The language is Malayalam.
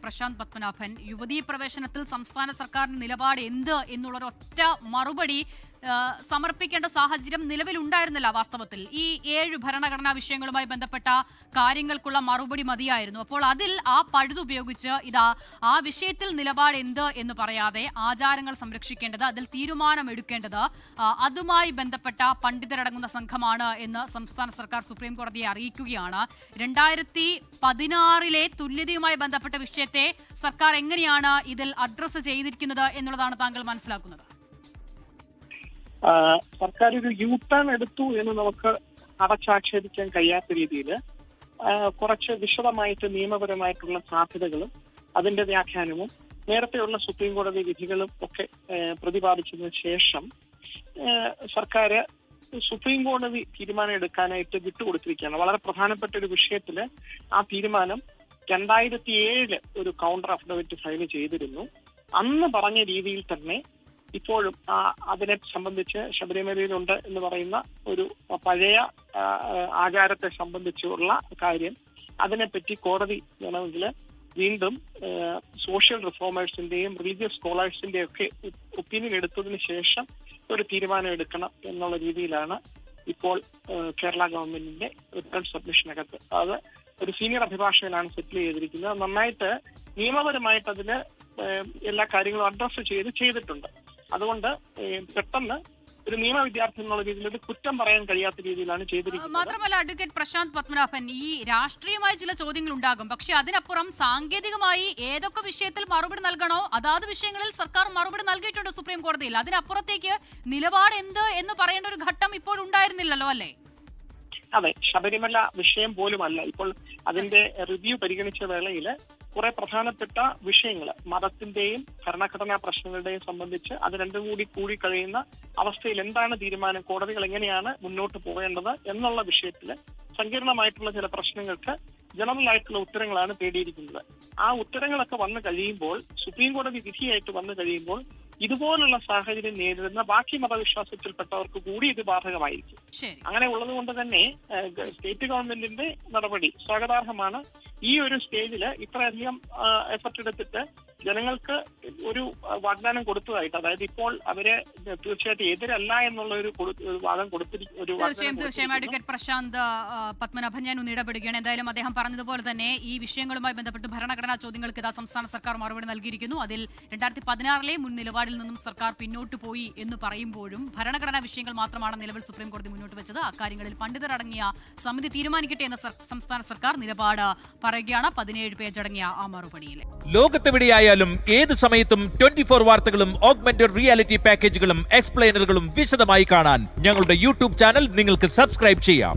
പ്രശാന്ത് പത്മനാഭൻ. യുവതീ പ്രവേശനത്തിൽ സംസ്ഥാന സർക്കാരിന്റെ നിലപാട് എന്ത് എന്നുള്ളൊരൊറ്റ മറുപടി സമർപ്പിക്കേണ്ട സാഹചര്യം നിലവിലുണ്ടായിരുന്നില്ല. വാസ്തവത്തിൽ ഈ 7 ഭരണഘടനാ വിഷയങ്ങളുമായി ബന്ധപ്പെട്ട കാര്യങ്ങൾക്കുള്ള മറുപടി മതിയായിരുന്നു. അപ്പോൾ അതിൽ ആ പഴുതുപയോഗിച്ച് ആ വിഷയത്തിൽ നിലപാട് എന്ത് എന്ന് പറയാതെ ആചാരങ്ങൾ സംരക്ഷിക്കേണ്ടത്, അതിൽ തീരുമാനമെടുക്കേണ്ടത് അതുമായി ബന്ധപ്പെട്ട പണ്ഡിതരടങ്ങുന്ന സംഘമാണ് എന്ന് സംസ്ഥാന സർക്കാർ സുപ്രീം കോടതിയെ അറിയിക്കുകയാണ്. 2016 തുല്യതയുമായി ബന്ധപ്പെട്ട വിഷയത്തെ സർക്കാർ എങ്ങനെയാണ് ഇതിൽ അഡ്രസ് ചെയ്തിരിക്കുന്നത് എന്നുള്ളതാണ് താങ്കൾ മനസ്സിലാക്കുന്നത്? സർക്കാർ ഒരു യു ടേൺ എടുത്തു എന്ന് നമുക്ക് അടച്ചാക്ഷേപിക്കാൻ കഴിയാത്ത രീതിയിൽ കുറച്ച് വിശദമായിട്ട് നിയമപരമായിട്ടുള്ള സാധ്യതകളും അതിന്റെ വ്യാഖ്യാനവും നേരത്തെയുള്ള സുപ്രീം കോടതി വിധികളും ഒക്കെ പ്രതിപാദിച്ചതിന് ശേഷം സർക്കാർ സുപ്രീം കോടതി തീരുമാനം എടുക്കാനായിട്ട് വിട്ടുകൊടുത്തിരിക്കുകയാണ്. വളരെ പ്രധാനപ്പെട്ട ഒരു വിഷയത്തില് ആ തീരുമാനം 2007 ഒരു കൗണ്ടർ അഫിഡവിറ്റ് ഫയൽ ചെയ്തിരുന്നു. അന്ന് പറഞ്ഞ രീതിയിൽ തന്നെ ഇപ്പോഴും അതിനെ സംബന്ധിച്ച് ശബരിമലയിലുണ്ട് എന്ന് പറയുന്ന ഒരു പഴയ ആചാരത്തെ സംബന്ധിച്ചുള്ള കാര്യം, അതിനെപ്പറ്റി കോടതി വേണമെങ്കിൽ വീണ്ടും സോഷ്യൽ റിഫോമേഴ്സിന്റെയും റിലീജിയസ് സ്കോളേഴ്സിന്റെയും ഒക്കെ ഒപ്പീനിയൻ എടുത്തതിന് ശേഷം ഒരു തീരുമാനം എടുക്കണം എന്നുള്ള രീതിയിലാണ് ഇപ്പോൾ കേരള ഗവൺമെന്റിന്റെ റിട്ടേൺ സബ്മിഷനകത്ത് അത് ഒരു സീനിയർ അഭിഭാഷകനാണ് സെറ്റിൽ ചെയ്തിരിക്കുന്നത്. നന്നായിട്ട് നിയമപരമായിട്ട് അതിന് എല്ലാ കാര്യങ്ങളും അഡ്രസ് ചെയ്തിട്ടുണ്ട്. അതുകൊണ്ട് പെട്ടെന്ന് ഒരു നിയമ വിദ്യാർത്ഥി എന്നുള്ള രീതിയിൽ ഒരു കുറ്റം പറയാൻ കഴിയാത്ത രീതിയിലാണ് ചെയ്തിരിക്കുന്നത്. മാത്രമല്ല അഡ്വക്കേറ്റ് പ്രശാന്ത് പത്മനാഭൻ, ഈ രാഷ്ട്രീയമായ ചില ചോദ്യങ്ങൾ ഉണ്ടാകും, പക്ഷെ അതിനപ്പുറം സാങ്കേതികമായി ഏതൊക്കെ വിഷയത്തിൽ മറുപടി നൽകണോ അതാത് വിഷയങ്ങളിൽ സർക്കാർ മറുപടി നൽകിയിട്ടുണ്ട് സുപ്രീം കോടതിയിൽ. അതിനപ്പുറത്തേക്ക് നിലപാട് എന്ത് എന്ന് പറയേണ്ട ഒരു ഘട്ടം ഇപ്പോൾ ഉണ്ടായിരുന്നില്ലല്ലോ, അല്ലേ? അതെ, ശബരിമല വിഷയം പോലുമല്ല ഇപ്പോൾ അതിന്റെ റിവ്യൂ പരിഗണിച്ച വേളയിൽ കുറെ പ്രധാനപ്പെട്ട വിഷയങ്ങൾ മതത്തിന്റെയും ഭരണഘടനാ പ്രശ്നങ്ങളുടെയും സംബന്ധിച്ച് അത് രണ്ടും കൂടി കഴിയുന്ന അവസ്ഥയിൽ എന്താണ് തീരുമാനം, കോടതികൾ എങ്ങനെയാണ് മുന്നോട്ട് പോകേണ്ടത് എന്നുള്ള വിഷയത്തിൽ സങ്കീർണമായിട്ടുള്ള ചില പ്രശ്നങ്ങൾക്ക് ജനറൽ ആയിട്ടുള്ള ഉത്തരങ്ങളാണ് തേടിയിരിക്കുന്നത്. ആ ഉത്തരങ്ങളൊക്കെ വന്നു കഴിയുമ്പോൾ, സുപ്രീം കോടതി വിധിയായിട്ട് വന്നു കഴിയുമ്പോൾ ഇതുപോലുള്ള സാഹചര്യം നേരിടുന്ന ബാക്കി മതവിശ്വാസത്തിൽപ്പെട്ടവർക്ക് കൂടി ഇത് ബാധകമായിരിക്കും. അങ്ങനെ ഉള്ളത് കൊണ്ട് തന്നെ സ്റ്റേറ്റ് ഗവൺമെന്റിന്റെ നടപടി സ്വാഗതാർഹമാണ്. ഈ ഒരു സ്റ്റേജില് ഇത്രയധികം എഫർട്ട് എടുത്തിട്ട് ജനങ്ങൾക്ക് ഒരു വാഗ്ദാനം കൊടുത്തതായിട്ട്, അതായത് ഇപ്പോൾ അവരെ തീർച്ചയായിട്ടും എതിരല്ല എന്നുള്ള ഒരു വാദം തീർച്ചയായും അഡ്വക്കേറ്റ് പ്രശാന്ത് പത്മനാഭൻ, ഞാൻ ഒന്ന് ഇടപെടുകയാണ്. എന്തായാലും അദ്ദേഹം പറഞ്ഞതുപോലെ തന്നെ ഈ വിഷയങ്ങളുമായി ബന്ധപ്പെട്ട് ഭരണഘടനാ ചോദ്യങ്ങൾക്ക് സംസ്ഥാന സർക്കാർ മറുപടി നൽകിയിരിക്കുന്നു. അതിൽ 2016 മുൻ നിലപാടിൽ നിന്നും സർക്കാർ പിന്നോട്ട് പോയി എന്ന് പറയുമ്പോഴും ഭരണഘടനാ വിഷയങ്ങൾ മാത്രമാണ് നിലവിൽ സുപ്രീം കോടതി മുന്നോട്ട് വെച്ചത്. അക്കാര്യങ്ങളിൽ പണ്ഡിതരടങ്ങിയ സമിതി തീരുമാനിക്കട്ടെ എന്ന സംസ്ഥാന സർക്കാർ നിലപാട് പറയുകയാണ് 17 പേജടങ്ങിയ ആ മറുപടിയിൽ. ലോകത്തെവിടെയായാലും ഏത് സമയത്തും 24 വാർത്തകളും ഓഗ്മെന്റഡ് റിയാലിറ്റി പാക്കേജുകളും എക്സ്പ്ലെയിനറുകളും വിശദമായി കാണാൻ ഞങ്ങളുടെ യൂട്യൂബ് ചാനൽ നിങ്ങൾക്ക് സബ്സ്ക്രൈബ് ചെയ്യാം.